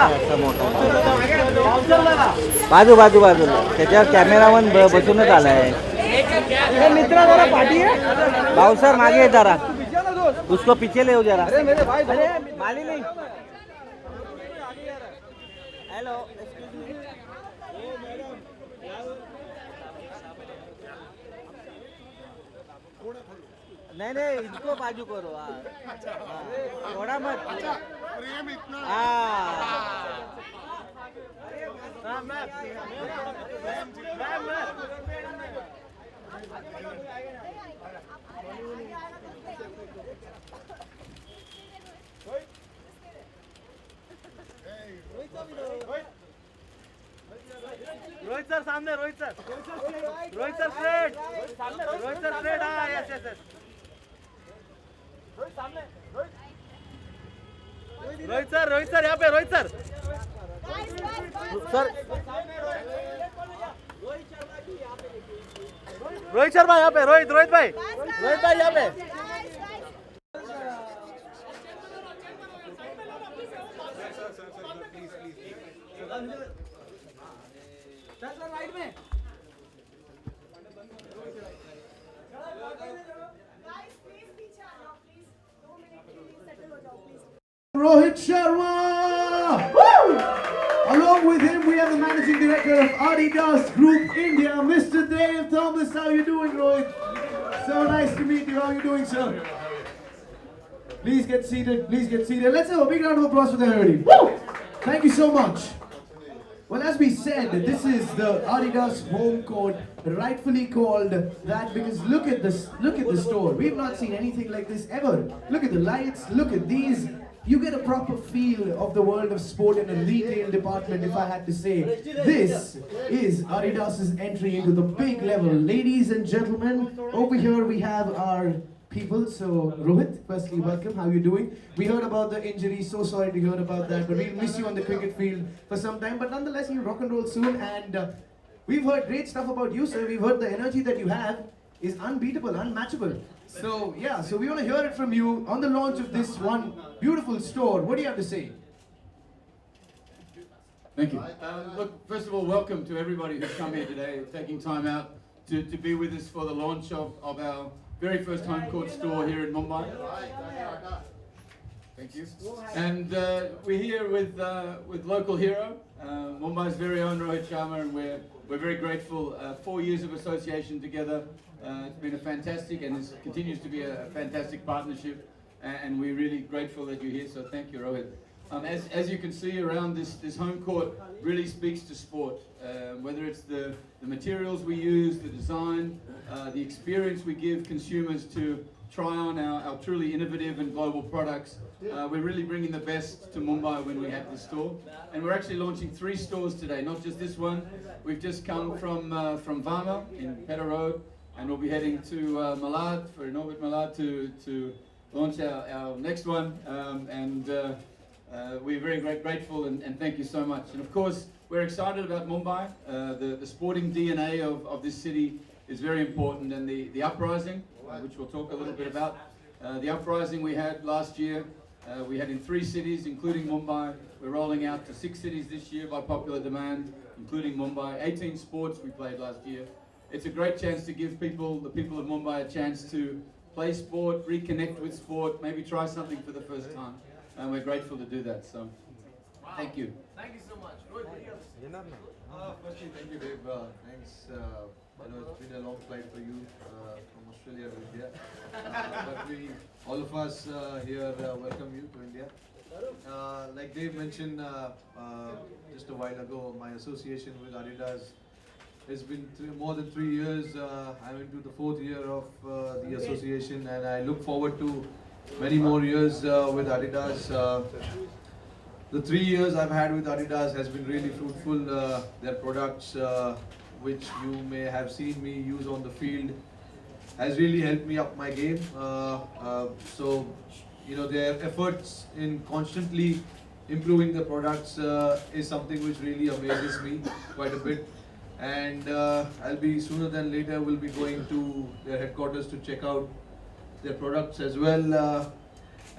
असं मोठं बाजू बाजू बाजूला त्याच्यावर कॅमेरामन बसूनच आलाय. मित्र जरा पाठी आहे भाऊ सर मागे आहे जरा उसको पीछे ले हो जरा. अरे माली नहीं. हेलो नहीं नहीं इसको बाजू करो. थोड़ा मत रोहित सर सामने. Rohit sir straight. Rohit sir straight. हाँ yes yes yes. Rohit sir यहाँ पे. रोहित सर रोहित शर्मा यहाँ पे. रोहित भाई यहाँ पे. Rohit Sharma! Woo! Along with him, we have the managing director of Adidas Group India, Mr. Dave Thomas. How are you doing, Rohit? So nice to meet you. How are you doing, sir? Please get seated. Please get seated. Let's have a big round of applause for them already. Woo! Thank you so much. Well, as we said, this is the Adidas home court, rightfully called that because look at this. Look at the store. We've not seen anything like this ever. Look at the lights. Look at these. You get a proper feel of the world of sport in a retail department, if I had to say. This is Adidas's entry into the big level. Ladies and gentlemen, over here we have our people. So, Rohit, firstly, welcome. How are you doing? We heard about the injury. So sorry to hear about that. But we'll miss you on the cricket field for some time. But nonetheless, you'll rock and roll soon. And we've heard great stuff about you, sir. We've heard the energy that you have is unbeatable, unmatchable. So, yeah, so we want to hear it from you on the launch of this one beautiful store. What do you have to say? Thank you. Look, first of all, welcome to everybody who's come here today, taking time out to be with us for the launch of our very first home court store here in Mumbai. Thank you. And we're here with local hero, Mumbai's very own Rohit Sharma, and we're very grateful. 4 years of association together. It's been a fantastic and continues to be a fantastic partnership, and we're really grateful that you're here. So thank you, Rohit. As you can see around this home court, really speaks to sport. Whether it's the materials we use, the design, the experience we give consumers to try on our truly innovative and global products. We're really bringing the best to Mumbai when we have this store. And we're actually launching 3 stores today, not just this one. We've just come from Varma in Petta Road, and we'll be heading to Malad, for Norbert Malad, to launch our next one. We're very grateful and thank you so much. And of course, we're excited about Mumbai. The sporting DNA of this city is very important, and the uprising, which we'll talk a little bit about. The uprising we had last year, we had in 3 cities, including Mumbai. We're rolling out to 6 cities this year by popular demand, including Mumbai. 18 sports we played last year. It's a great chance to give the people of Mumbai a chance to play sport, reconnect with sport, maybe try something for the first time. And we're grateful to do that. So, thank you. Thank you so much. Firstly, thank you, Dave. Thanks. I know it's been a long flight for you from Australia to India. But all of us here welcome you to India. Like Dave mentioned just a while ago, my association with Adidas has been more than 3 years. I'm into the 4th year of the association, and I look forward to many more years with Adidas. The 3 years I've had with Adidas has been really fruitful. Their products, which you may have seen me use on the field, has really helped me up my game. So, you know, their efforts in constantly improving the products is something which really amazes me quite a bit. And I'll be sooner than later will be going to their headquarters to check out their products as well.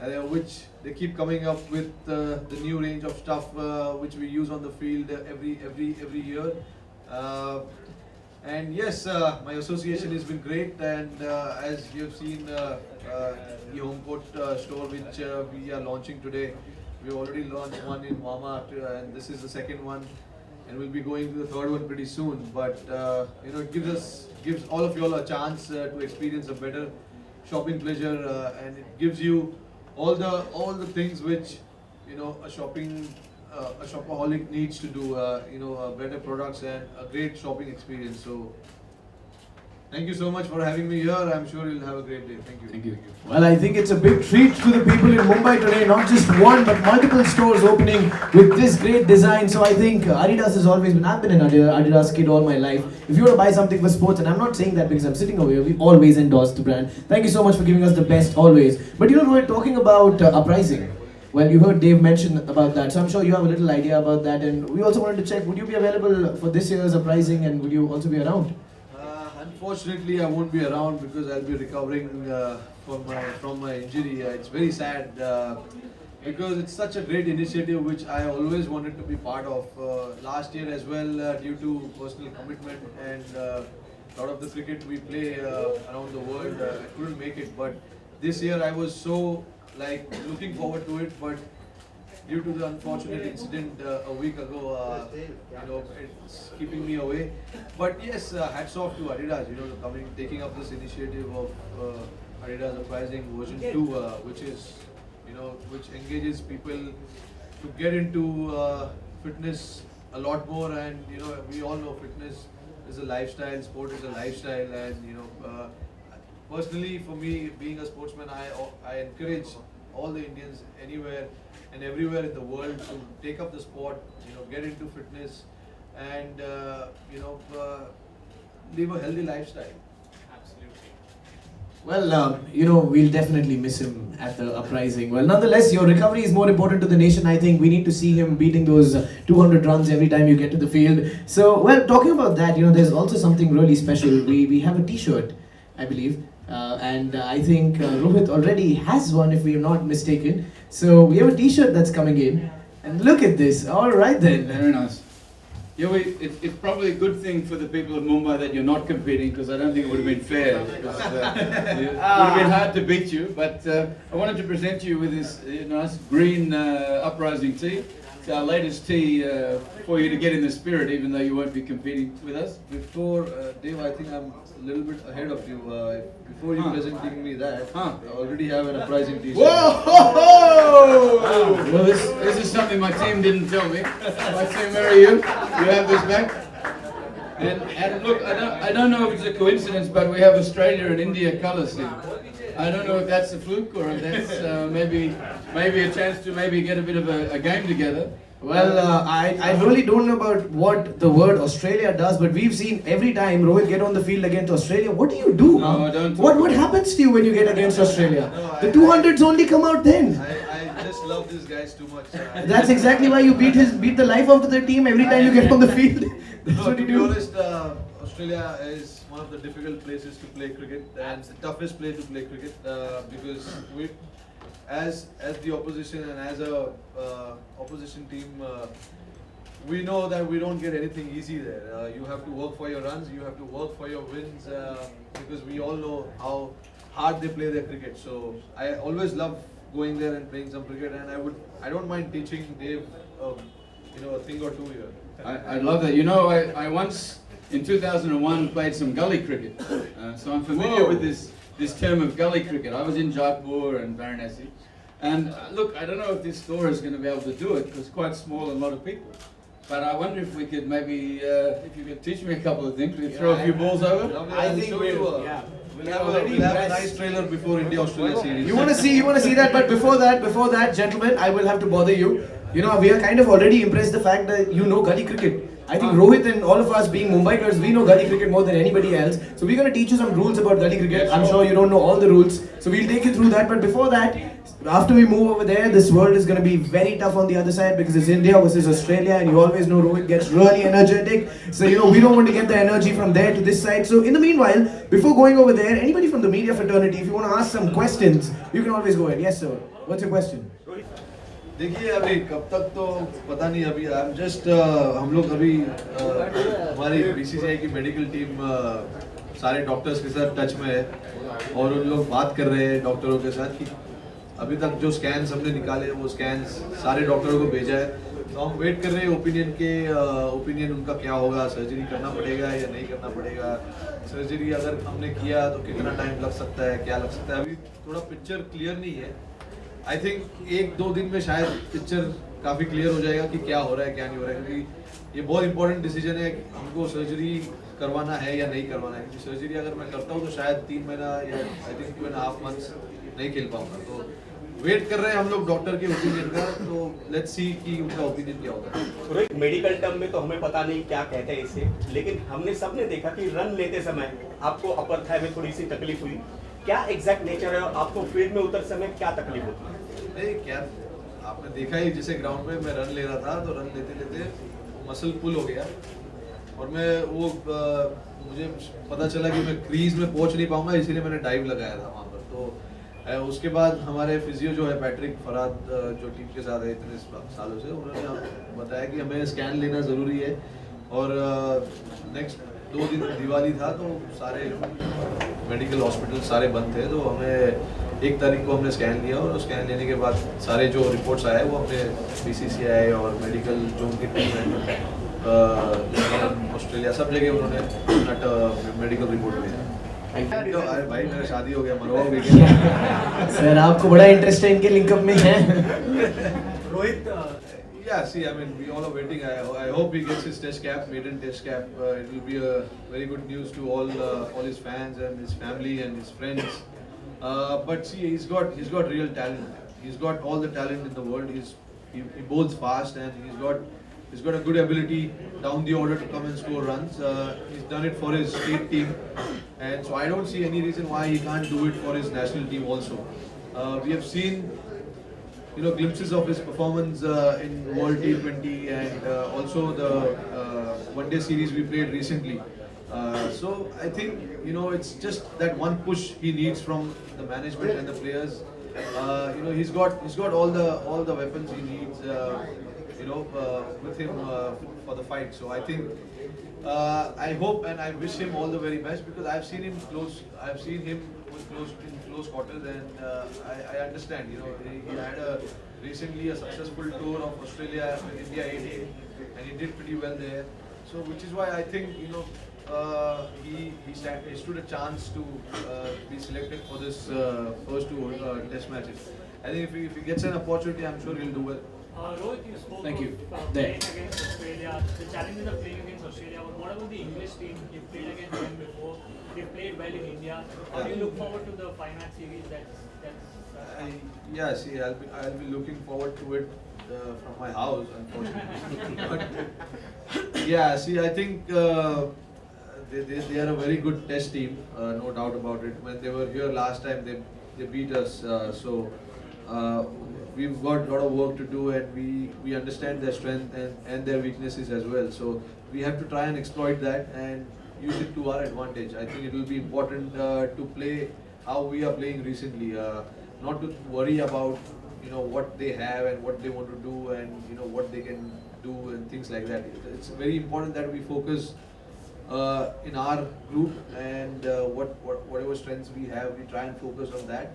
which they keep coming up with the new range of stuff which we use on the field every year. And yes, my association has been great, and as you have seen the Homecourt store which we are launching today, we already launched one in Walmart, and this is the second one, and we'll be going to the third one pretty soon. But it gives all of you all a chance to experience a better shopping pleasure, and it gives you all the things which a shopaholic needs to do. Better products and a great shopping experience. So thank you so much for having me here. I'm sure you'll have a great day. Thank you. Thank you. Well, I think it's a big treat to the people in Mumbai today. Not just one, but multiple stores opening with this great design. So I think Adidas has always been. I've been an Adidas kid all my life. If you want to buy something for sports, and I'm not saying that because I'm sitting over here, we always endorse the brand. Thank you so much for giving us the best always. But we're talking about uprising. Well, you heard Dave mention about that, so I'm sure you have a little idea about that. And we also wanted to check, would you be available for this year's uprising, and would you also be around? Unfortunately, I won't be around because I'll be recovering from my injury. It's very sad because it's such a great initiative which I always wanted to be part of. Last year as well, due to personal commitment and a lot of the cricket we play around the world, I couldn't make it. But this year I was so looking forward to it, but due to the unfortunate incident a week ago, it's keeping me away. But yes, hats off to Adidas, taking up this initiative of Adidas Uprising version 2, which engages people to get into fitness a lot more. And we all know fitness is a lifestyle, sport is a lifestyle, and personally, for me, being a sportsman, I encourage all the Indians anywhere and everywhere in the world to take up the sport, get into fitness, and live a healthy lifestyle. Well, we'll definitely miss him at the uprising. Well, nonetheless, your recovery is more important to the nation. I think we need to see him beating those 200 runs every time you get to the field. So, well, talking about that, there's also something really special. We have a T-shirt, I believe. And I think Rohit already has one, if we are not mistaken. So we have a T-shirt that's coming in, and look at this. All right then. Very nice. Yeah, it's probably a good thing for the people of Mumbai that you're not competing, because I don't think it would have been fair. Because, it would have been hard to beat you. But I wanted to present you with this nice green uprising tee. It's our latest tee for you to get in the spirit, even though you won't be competing with us. Before, Dave, I think I'm a little bit ahead of you. Before you presenting me that, I already have an uprising t-shirt. Whoa! Well, this is something my team didn't tell me. My team, where are you? You have this back. And look, I don't know if it's a coincidence, but we have Australia and India colours here. I don't know if that's a fluke or if that's maybe a chance to maybe get a bit of a game together. Well, I really don't know about what the word Australia does, but we've seen every time Rohit get on the field against Australia. What do you do? No, don't. What happens to you when you get against Australia? No, the 200s only come out then. I just love these guys too much. That's exactly why you beat the life out of the team every time you get on the field. That's No, what to you be do. honest, Australia is one of the difficult places to play cricket, and the toughest place to play cricket because we, as the opposition and as a opposition team, we know that we don't get anything easy there. You have to work for your runs, you have to work for your wins, because we all know how hard they play their cricket. So I always love going there and playing some cricket, and I don't mind teaching Dave, a thing or two here. I love that. I once, in 2001, played some gully cricket. So I'm familiar with this term of gully cricket. I was in Jaipur and Varanasi. And look, I don't know if this store is going to be able to do it, because it's quite small and a lot of people. But I wonder if we could maybe, if you could teach me a couple of things, we could throw a few balls over. I think we'll have a nice trailer before India-Australia series. You want to see that, but before that, gentlemen, I will have to bother you. We are kind of already impressed the fact that you know gully cricket. I think Rohit and all of us being Mumbaikars, we know gully cricket more than anybody else. So we're going to teach you some rules about gully cricket. I'm sure you don't know all the rules. So we'll take you through that. But before that, after we move over there, this world is going to be very tough on the other side because it's India versus Australia. And you always know Rohit gets really energetic. So, we don't want to get the energy from there to this side. So in the meanwhile, before going over there, anybody from the media fraternity, if you want to ask some questions, you can always go ahead. Yes, sir. What's your question? देखिए अभी कब तक तो पता नहीं अभी I am just हम लोग अभी हमारी बीसीसीआई की मेडिकल टीम सारे डॉक्टर्स के साथ टच में है और उन लोग बात कर रहे हैं डॉक्टरों के साथ कि अभी तक जो स्कैन्स हमने निकाले वो स्कैन्स सारे डॉक्टरों को भेजा है तो हम वेट कर रहे हैं ओपिनियन उनका क्या होगा सर्जरी करना पड़ेगा या नहीं करना पड़ेगा सर्जरी अगर हमने किया तो कितना टाइम लग सकता है क्या लग सकता है अभी थोड़ा पिक्चर क्लियर नहीं है आई थिंक 1-2 दिन में शायद पिक्चर काफ़ी क्लियर हो जाएगा कि क्या हो रहा है क्या नहीं हो रहा है क्योंकि ये बहुत इंपॉर्टेंट डिसीजन है कि हमको सर्जरी करवाना है या नहीं करवाना है क्योंकि सर्जरी अगर मैं करता हूँ तो शायद 3 महीना या आई थिंक 2.5 months नहीं खेल पाऊंगा तो वेट कर रहे हैं हम लोग डॉक्टर के ओपिनियन का तो लेट्स सी कि उनका ओपिनियन क्या होगा रोहित मेडिकल टर्म में तो हमें पता नहीं क्या कहते हैं इसे लेकिन हमने सबने देखा कि रन लेते समय आपको अपर थाई में थोड़ी सी तकलीफ हुई क्या एग्जैक्ट नेचर है और आपको फील्ड में उतर समय क्या तकलीफ होती है नहीं क्या आपने देखा ही जैसे ग्राउंड में मैं रन ले रहा था तो रन लेते लेते मसल पुल हो गया और मैं वो मुझे पता चला कि मैं क्रीज में पहुंच नहीं पाऊंगा इसीलिए मैंने डाइव लगाया था वहाँ पर तो उसके बाद हमारे फिजियो जो है पैट्रिक फराद जो टीम के साथ है इतने सालों से उन्होंने बताया कि हमें स्कैन लेना ज़रूरी है और नेक्स्ट 2 दिन दिवाली था तो सारे मेडिकल हॉस्पिटल सारे बंद थे तो हमें 1 तारीख को हमने स्कैन लिया और स्कैन लेने के बाद सारे जो रिपोर्ट्स आए वो हमने बीसीसीआई और मेडिकल जो उनकी टीम है ऑस्ट्रेलिया सब जगह उन्होंने मेडिकल रिपोर्ट भेजा अरे भाई मेरा शादी हो गया मरवा भी गया सर आपको बड़ा इंटरेस्ट है इनके लिंकअप में है Rohit Yeah, see, I mean, we all are waiting. I hope he gets his test cap, maiden test cap. It will be a very good news to all his fans and his family and his friends. But see, he's got real talent. He's got all the talent in the world. He bowls fast and he's got a good ability down the order to come and score runs. He's done it for his state team, and so I don't see any reason why he can't do it for his national team also. We have seen glimpses of his performance in World T20 and also the one-day series we played recently. So I think it's just that one push he needs from the management and the players. He's got all the weapons he needs. With him for the fight. So I think I hope and I wish him all the very best because I've seen him close. I've seen him in close quarters and I understand. He had recently a successful tour of Australia with India A-Day and he did pretty well there. So which is why I think he stood a chance to be selected for this first 2 test matches. I think if he gets an opportunity, I'm sure he'll do well. Rohit, you spoke Thank you. about playing against Australia. The challenges of playing against Australia. But what about the English team? You've played against them before. They've played well in India. How do you look forward to the final series? I'll be looking forward to it from my house, unfortunately. But I think they are a very good test team, no doubt about it. When they were here last time, they beat us. We've got a lot of work to do and we understand their strength and their weaknesses as well. So we have to try and exploit that and use it to our advantage. I think it will be important to play how we are playing recently. Not to worry about what they have and what they want to do and what they can do and things like that. It's very important that we focus in our group and whatever strengths we have, we try and focus on that.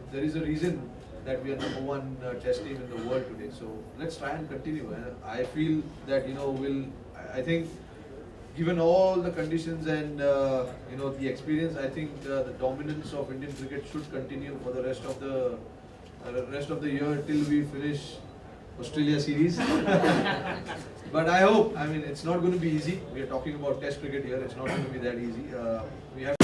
There is a reason that we are #1 test team in the world today. So let's try and continue. And I feel that I think given all the conditions and the experience, I think the dominance of Indian cricket should continue for the rest of the year till we finish Australia series. But I hope. I mean, it's not going to be easy. We are talking about test cricket here. It's not going to be that easy. We have